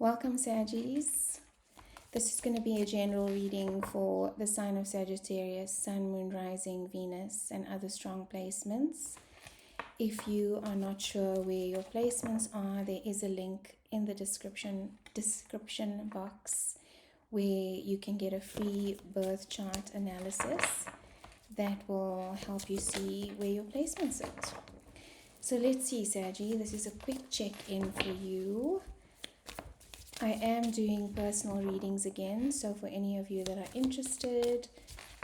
Welcome, Saggies. This is going to be a general reading for the sign of Sagittarius, Sun, Moon, Rising, Venus, and other strong placements. If you are not sure where your placements are, there is a link in the description box where you can get a free birth chart analysis that will help you see where your placements sit. So let's see, Saggy. This is a quick check-in for you. I am doing personal readings again, so for any of you that are interested,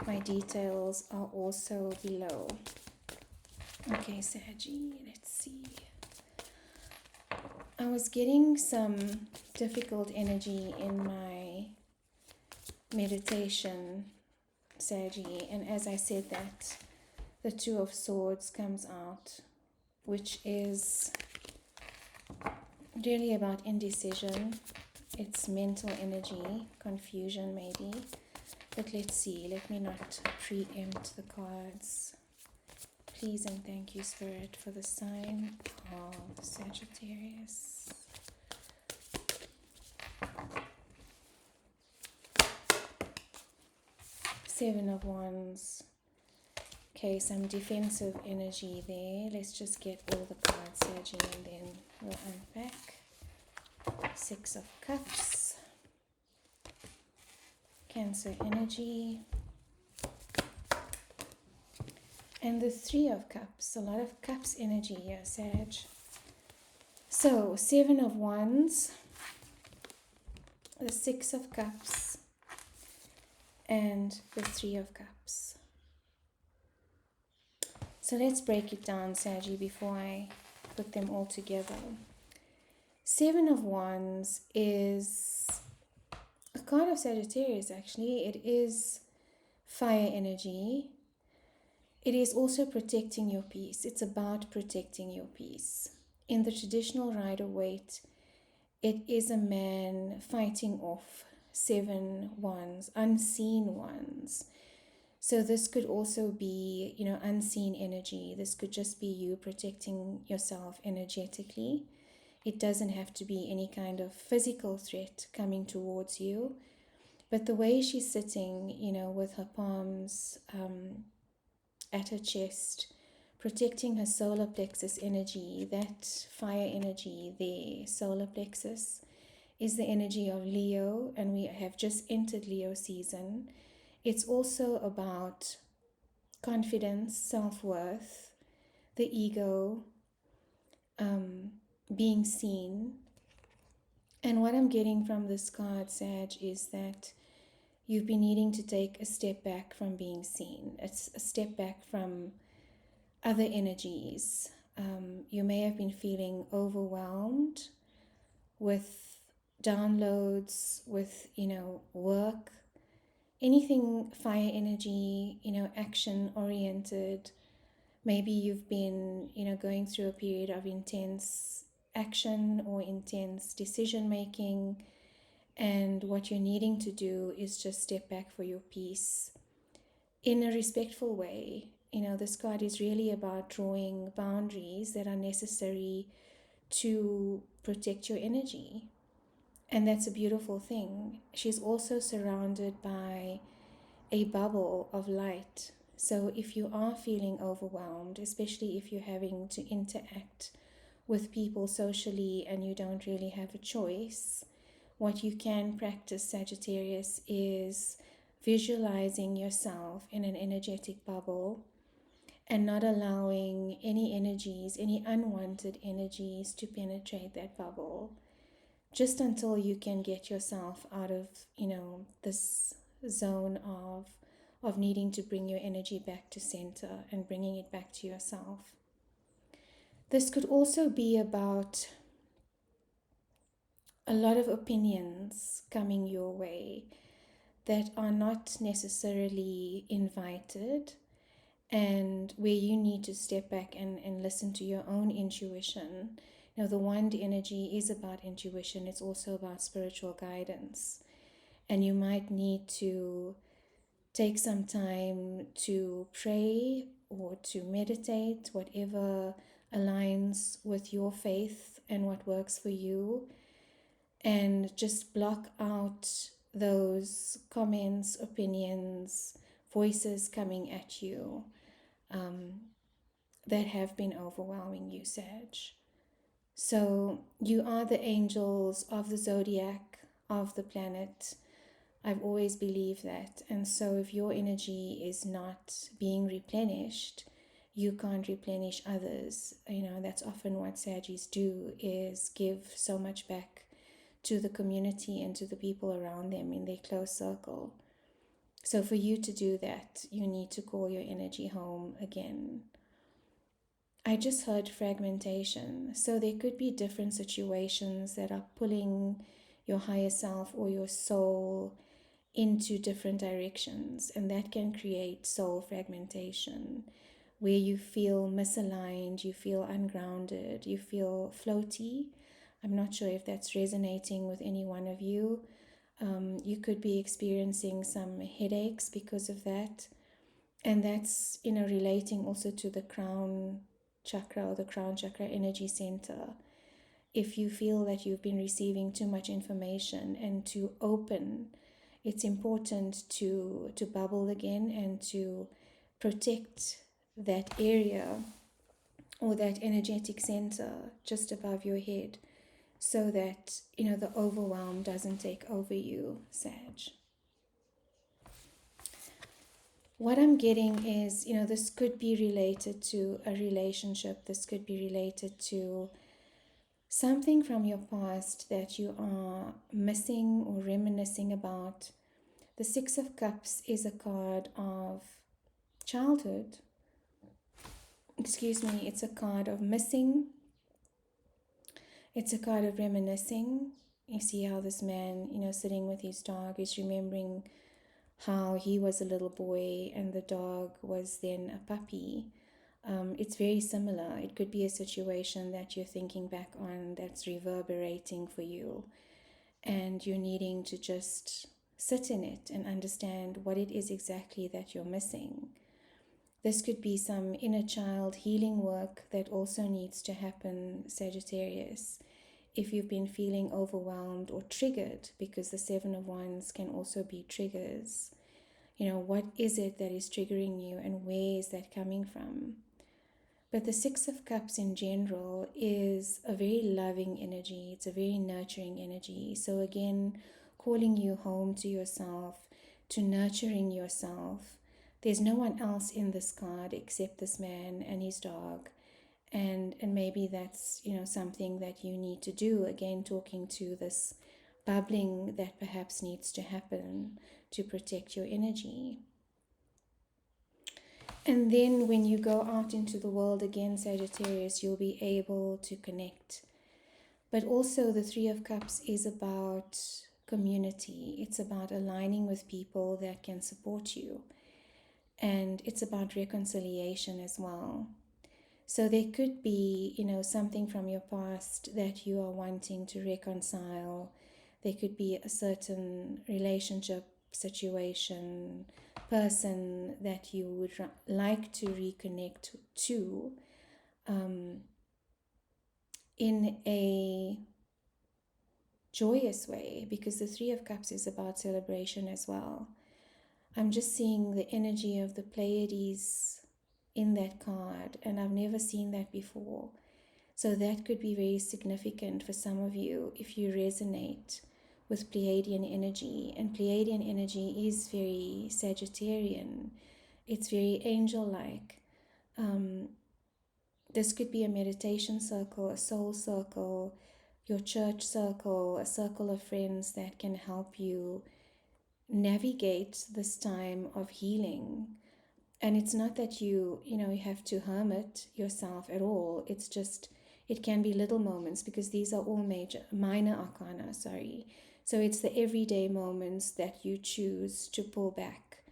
my details are also below. Okay, Saggy, let's see. I was getting some difficult energy in my meditation, Saggy, and as I said that, the Two of Swords comes out, which is really about indecision. It's mental energy, confusion maybe. But let's see, let me not preempt the cards. Please and thank you, Spirit, for the sign of Sagittarius. Seven of Wands. Okay, some defensive energy there. Let's just get all the cards, Saggy, and then we'll unpack. Six of Cups, Cancer energy, and the Three of Cups. A lot of Cups energy here, Sag. So, Seven of Wands, the Six of Cups, and the Three of Cups. So let's break it down, Saggy, before I put them all together. Seven of Wands is a card of Sagittarius, actually. It is fire energy. It is also protecting your peace. It's about protecting your peace. In the traditional rider Waite, it is a man fighting off 7 wands, unseen ones. So this could also be, unseen energy. This could just be you protecting yourself energetically. It doesn't have to be any kind of physical threat coming towards you. But the way she's sitting, with her palms at her chest, protecting her solar plexus energy, that fire energy there, solar plexus, is the energy of Leo, and we have just entered Leo season. It's also about confidence, self-worth, the ego, being seen. And what I'm getting from this card, Sag, is that you've been needing to take a step back from being seen. It's a step back from other energies. You may have been feeling overwhelmed with downloads, with, work, anything fire energy, action oriented. Maybe you've been, going through a period of intense action or intense decision making, and what you're needing to do is just step back for your peace in a respectful way. This card is really about drawing boundaries that are necessary to protect your energy, and that's a beautiful thing. She's also surrounded by a bubble of light. So if you are feeling overwhelmed, especially if you're having to interact with people socially and you don't really have a choice, what you can practice, Sagittarius, is visualizing yourself in an energetic bubble and not allowing any energies, any unwanted energies to penetrate that bubble, just until you can get yourself out of, this zone of needing to bring your energy back to center and bringing it back to yourself. This could also be about a lot of opinions coming your way that are not necessarily invited, and where you need to step back and listen to your own intuition. The wand energy is about intuition. It's also about spiritual guidance. And you might need to take some time to pray or to meditate, whatever aligns with your faith and what works for you. and just block out those comments, opinions, voices coming at you that have been overwhelming you, Sag. So you are the angels of the zodiac, of the planet. I've always believed that. And so if your energy is not being replenished, you can't replenish others. That's often what Sagis do, is give so much back to the community and to the people around them in their close circle. So for you to do that, you need to call your energy home again. I just heard fragmentation. So there could be different situations that are pulling your higher self or your soul into different directions, and that can create soul fragmentation, where you feel misaligned, you feel ungrounded, you feel floaty. I'm not sure if that's resonating with any one of you. You could be experiencing some headaches because of that, and that's relating also to the crown chakra, or the crown chakra energy center. If you feel that you've been receiving too much information and too open, it's important to bubble again and to protect that area or that energetic center just above your head, so that the overwhelm doesn't take over you, Sag. What I'm getting is, this could be related to a relationship. This could be related to something from your past that you are missing or reminiscing about. The Six of Cups is a card of childhood. Excuse me, it's a card of missing. It's a card of reminiscing. You see how this man, sitting with his dog, is remembering how he was a little boy and the dog was then a puppy. It's very similar. It could be a situation that you're thinking back on that's reverberating for you, and you're needing to just sit in it and understand what it is exactly that you're missing. This could be some inner child healing work that also needs to happen, Sagittarius. If you've been feeling overwhelmed or triggered, because the Seven of Wands can also be triggers, what is it that is triggering you and where is that coming from? But the Six of Cups in general is a very loving energy. It's a very nurturing energy. So again, calling you home to yourself, to nurturing yourself. There's no one else in this card except this man and his dog. And maybe that's, something that you need to do. Again, talking to this bubbling that perhaps needs to happen to protect your energy. And then when you go out into the world again, Sagittarius, you'll be able to connect. But also the Three of Cups is about community. It's about aligning with people that can support you. And it's about reconciliation as well. So there could be, something from your past that you are wanting to reconcile. There could be a certain relationship, situation, person that you would like to reconnect to in a joyous way, because the Three of Cups is about celebration as well. I'm just seeing the energy of the Pleiades in that card, and I've never seen that before. So that could be very significant for some of you if you resonate with Pleiadian energy. And Pleiadian energy is very Sagittarian. It's very angel-like. This could be a meditation circle, a soul circle, your church circle, a circle of friends that can help you navigate this time of healing. And it's not that you have to hermit yourself at all. It's just, it can be little moments, because these are all minor arcana, sorry. So it's the everyday moments that you choose to pull back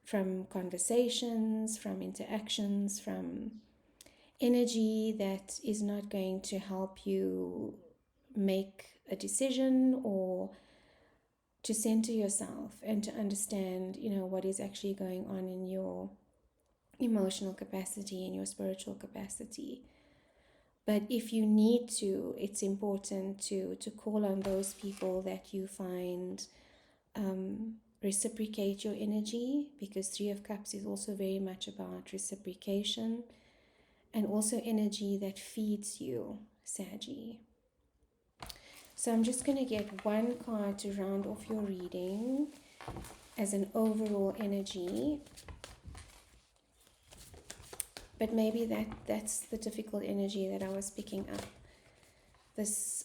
from conversations, from interactions, from energy that is not going to help you make a decision, or to center yourself and to understand, what is actually going on in your emotional capacity, in your spiritual capacity. But if you need to, it's important to call on those people that you find reciprocate your energy, because Three of Cups is also very much about reciprocation, and also energy that feeds you, Saggy. So I'm just going to get one card to round off your reading as an overall energy. But maybe that's the difficult energy that I was picking up. This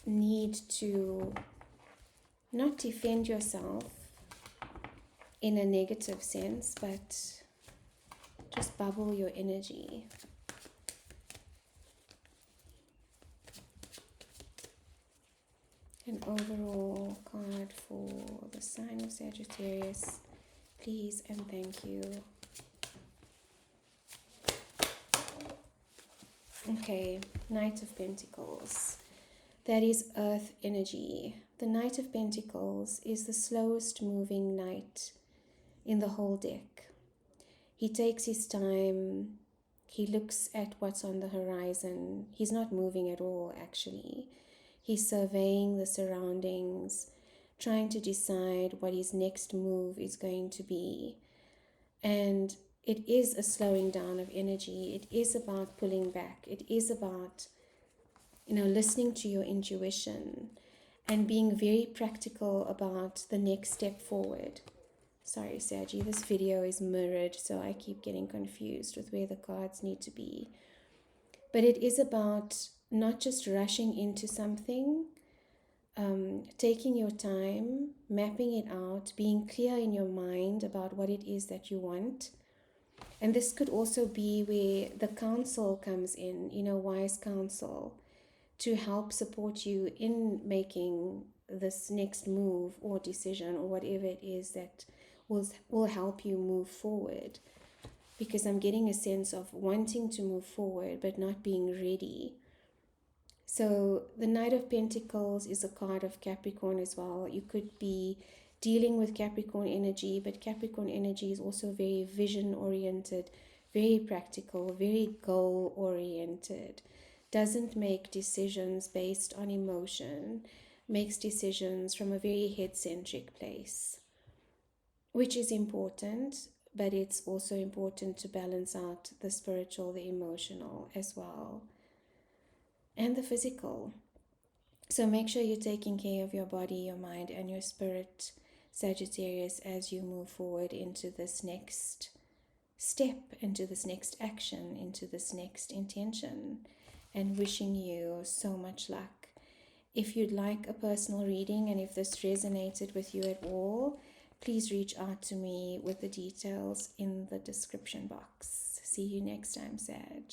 need to not defend yourself in a negative sense, but just bubble your energy. An overall card for the sign of Sagittarius, please and thank you. Okay, Knight of Pentacles. That is Earth energy. The Knight of Pentacles is the slowest moving knight in the whole deck. He takes his time. He looks at what's on the horizon. He's not moving at all, actually. He's surveying the surroundings, trying to decide what his next move is going to be. And it is a slowing down of energy. It is about pulling back. It is about, listening to your intuition and being very practical about the next step forward. Sorry, Saggy, this video is mirrored, so I keep getting confused with where the cards need to be. But it is about not just rushing into something, taking your time, mapping it out, being clear in your mind about what it is that you want. And this could also be where the counsel comes in, wise counsel, to help support you in making this next move or decision or whatever it is that will help you move forward. Because I'm getting a sense of wanting to move forward but not being ready. So the Knight of Pentacles is a card of Capricorn as well. You could be dealing with Capricorn energy, but Capricorn energy is also very vision oriented, very practical, very goal oriented. Doesn't make decisions based on emotion, makes decisions from a very head-centric place, which is important. But it's also important to balance out the spiritual, the emotional as well, and the physical. So make sure you're taking care of your body, your mind, and your spirit, Sagittarius, as you move forward into this next step, into this next action, into this next intention. And wishing you so much luck. If you'd like a personal reading and if this resonated with you at all, please reach out to me with the details in the description box. See you next time, Sag.